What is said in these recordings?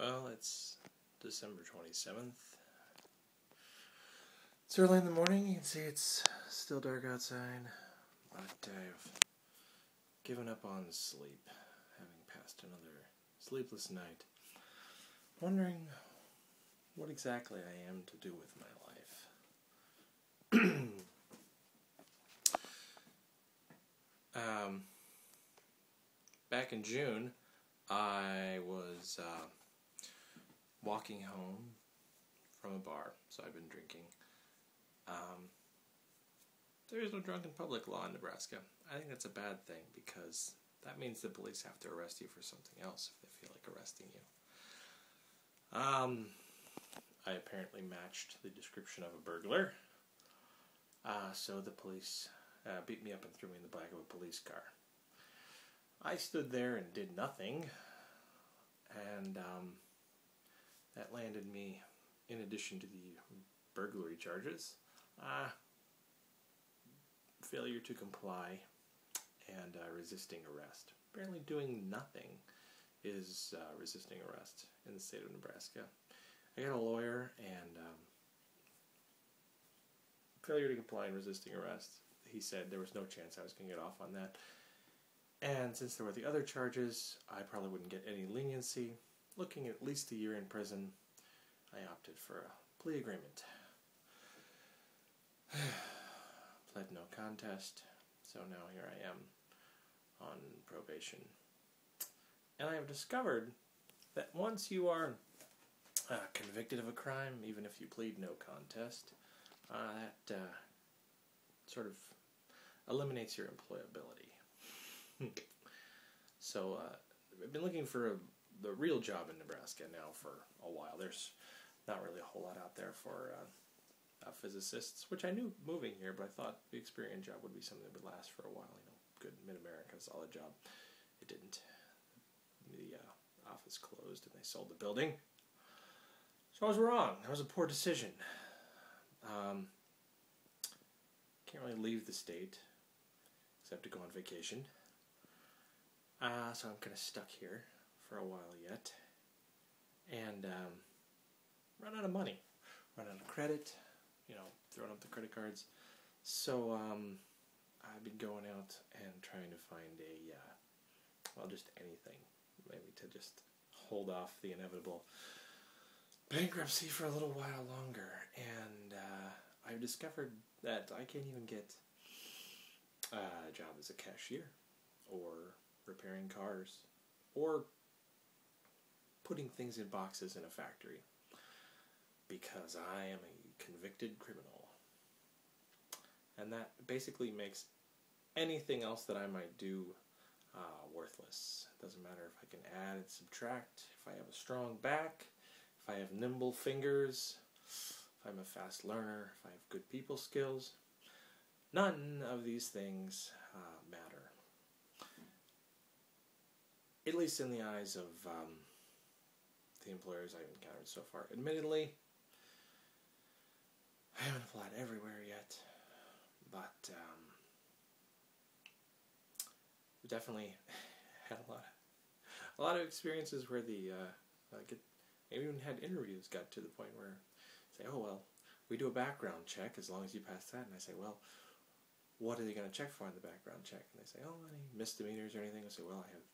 Well, it's December 27th. It's early in the morning. You can see it's still dark outside. But I've given up on sleep, having passed another sleepless night. Wondering what exactly I am to do with my life. Back in June, I was walking home from a bar, so I've been drinking. There is no drunk in public law in Nebraska. I think that's a bad thing because that means the police have to arrest you for something else if they feel like arresting you. I apparently matched the description of a burglar, so the police beat me up and threw me in the back of a police car. I stood there and did nothing, and that landed me, in addition to the burglary charges, failure to comply and resisting arrest. Apparently doing nothing is resisting arrest in the state of Nebraska. I got a lawyer, and failure to comply and resisting arrest, he said there was no chance I was going to get off on that. And since there were the other charges, I probably wouldn't get any leniency. Looking at least a year in prison, I opted for a plea agreement. Pled no contest, so now here I am on probation. And I have discovered that once you are convicted of a crime, even if you plead no contest, that sort of eliminates your employability. So I've been looking for the real job in Nebraska now for a while. There's not really a whole lot out there for physicists, which I knew moving here, but I thought the Experian job would be something that would last for a while. You know, good Mid-America, solid job. It didn't. The office closed and they sold the building. So I was wrong. That was a poor decision. Can't really leave the state except to go on vacation. So I'm kind of stuck here for a while yet. And run out of money. Run out of credit. You know, throwing up the credit cards. So I've been going out and trying to find just anything. Maybe to just hold off the inevitable bankruptcy for a little while longer. And I've discovered that I can't even get a job as a cashier or repairing cars or putting things in boxes in a factory because I am a convicted criminal. And that basically makes anything else that I might do worthless. It doesn't matter if I can add and subtract, if I have a strong back, if I have nimble fingers, if I'm a fast learner, if I have good people skills. None of these things matter. At least in the eyes of the employers I've encountered so far. Admittedly, I haven't applied everywhere yet, but we've definitely had a lot of experiences where maybe even had interviews got to the point where say, oh well, we do a background check as long as you pass that, and I say, well, what are they going to check for in the background check? And they say, oh, any misdemeanors or anything? I say, well, I have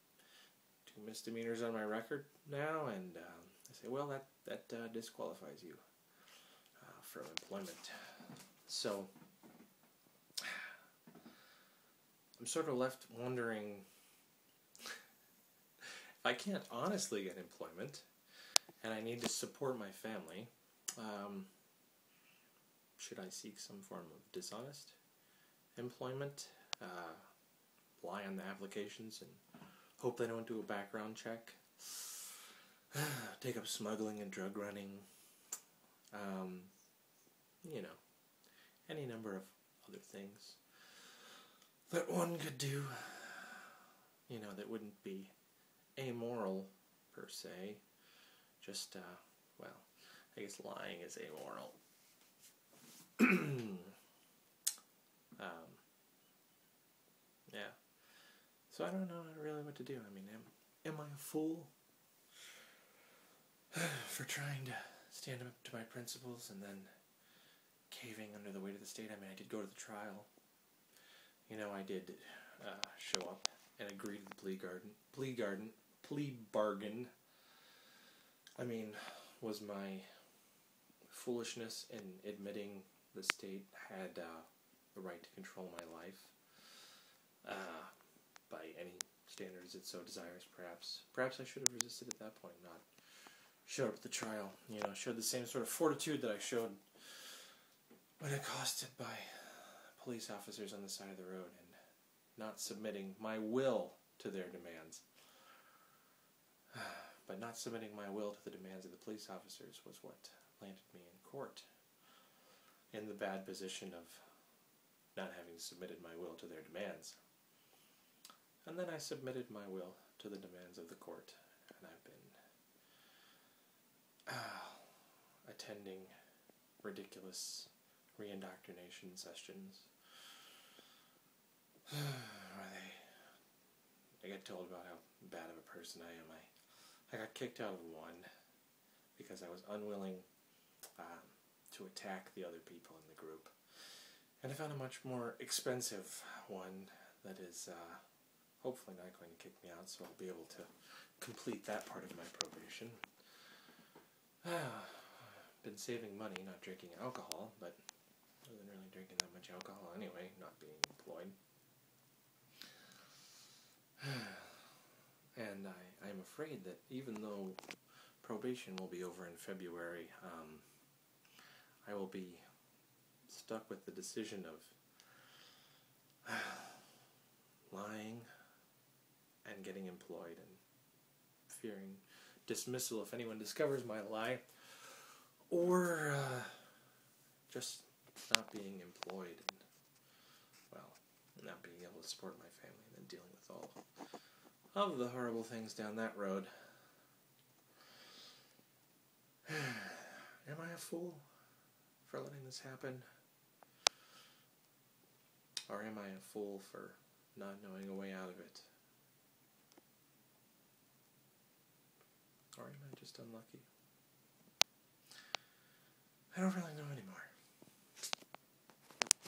2 misdemeanors on my record now, and I say, well, that disqualifies you from employment. So I'm sort of left wondering if I can't honestly get employment and I need to support my family, should I seek some form of dishonest employment, lie on the applications and hope they don't do a background check, take up smuggling and drug running, any number of other things that one could do, that wouldn't be amoral per se, just, I guess lying is amoral. Yeah. So I don't know really what to do. I mean, am I a fool? for trying to stand up to my principles and then caving under the weight of the state. I mean, I did go to the trial. You know, I did show up and agree to the plea bargain. I mean, was my foolishness in admitting the state had the right to control my life by any standards it so desires, perhaps. Perhaps I should have resisted at that point, not showed up at the trial. You know, showed the same sort of fortitude that I showed when accosted by police officers on the side of the road and not submitting my will to their demands. But not submitting my will to the demands of the police officers was what landed me in court, in the bad position of not having submitted my will to their demands. And then I submitted my will to the demands of the court, and I've been attending ridiculous re-indoctrination sessions where I get told about how bad of a person I am. I got kicked out of one because I was unwilling to attack the other people in the group. And I found a much more expensive one that is hopefully not going to kick me out, so I'll be able to complete that part of my probation. Been saving money, not drinking alcohol, but I wasn't really drinking that much alcohol anyway, not being employed. And I'm afraid that even though probation will be over in February, I will be stuck with the decision of lying and getting employed and fearing dismissal if anyone discovers my lie, or just not being employed and, well, not being able to support my family and then dealing with all of the horrible things down that road. Am I a fool for letting this happen? Or am I a fool for not knowing a way out of it? Or am I just unlucky? I don't really know anymore.